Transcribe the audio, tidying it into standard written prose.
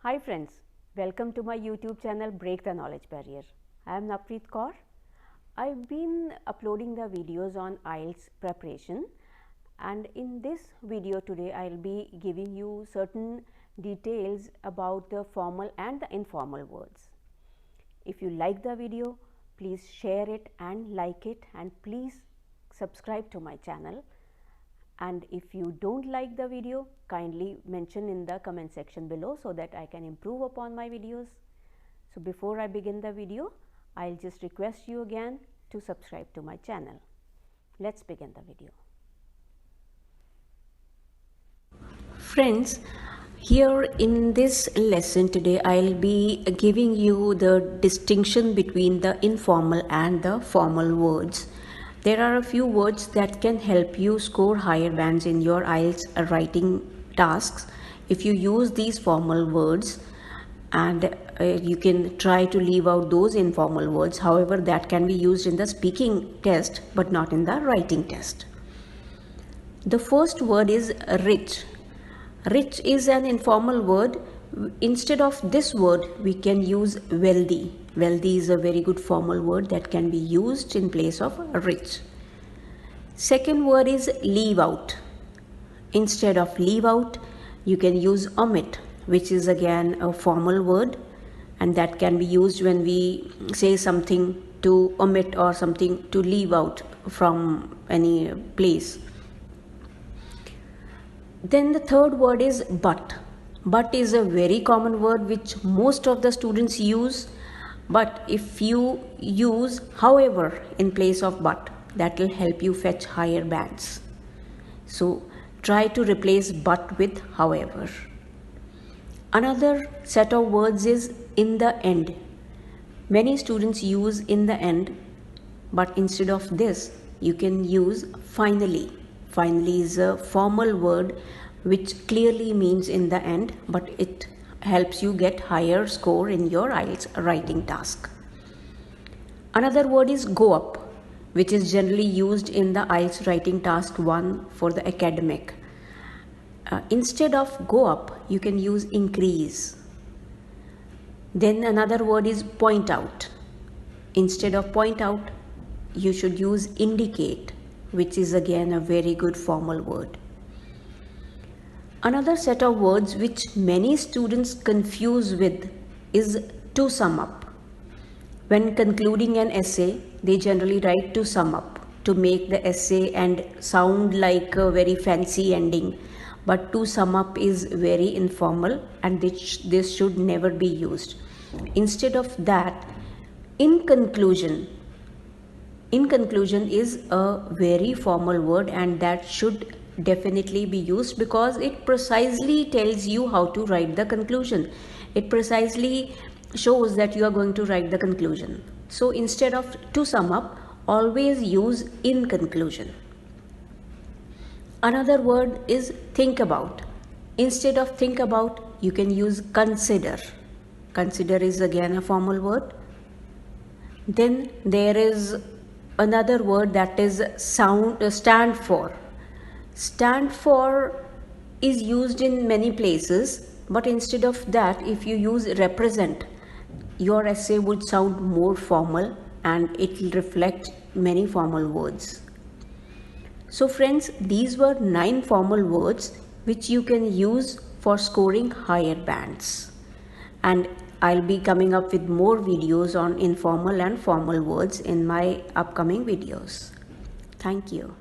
Hi friends, welcome to my YouTube channel Break the Knowledge Barrier. I am Nappreet Kaur. I've been uploading the videos on IELTS preparation, and in this video today I'll be giving you certain details about the formal and the informal words. If you like the video, please share it and like it, and please subscribe to my channel. And if you don't like the video, kindly mention in the comment section below so that I can improve upon my videos. So before I begin the video, I'll just request you again to subscribe to my channel. Let's begin the video. Friends, here in this lesson today, I'll be giving you the distinction between the informal and the formal words. There are a few words that can help you score higher bands in your IELTS writing tasks if you use these formal words, and you can try to leave out those informal words. However, that can be used in the speaking test but not in the writing test. The first word is rich. Rich is an informal word. Instead of this word, we can use wealthy. Wealthy is a very good formal word that can be used in place of rich. Second word is leave out. Instead of leave out, you can use omit, which is again a formal word, and that can be used when we say something to omit or something to leave out from any place. Then the third word is but. But is a very common word which most of the students use, but if you use however in place of but, that will help you fetch higher bands. So try to replace but with however. Another set of words is in the end. Many students use in the end, but instead of this, you can use finally. Finally is a formal word which clearly means in the end, but it helps you get higher score in your IELTS writing task. Another word is go up, which is generally used in the IELTS writing task 1 for the academic. Instead of go up, you can use increase. Then another word is point out. Instead of point out, you should use indicate, which is again a very good formal word. Another set of words which many students confuse with is to sum up. When concluding an essay, they generally write to sum up to make the essay and sound like a very fancy ending. But to sum up is very informal, and this should never be used. Instead of that, in conclusion is a very formal word, and that should definitely be used because it precisely tells you how to write the conclusion. It precisely shows that you are going to write the conclusion. So instead of to sum up, always use in conclusion. Another word is think about. Instead of think about, you can use consider. Consider is again a formal word. Then there is another word that is stand for. Stand for is used in many places, but instead of that, if you use represent, your essay would sound more formal and it will reflect many formal words. So friends, these were 9 formal words which you can use for scoring higher bands. And I'll be coming up with more videos on informal and formal words in my upcoming videos. Thank you.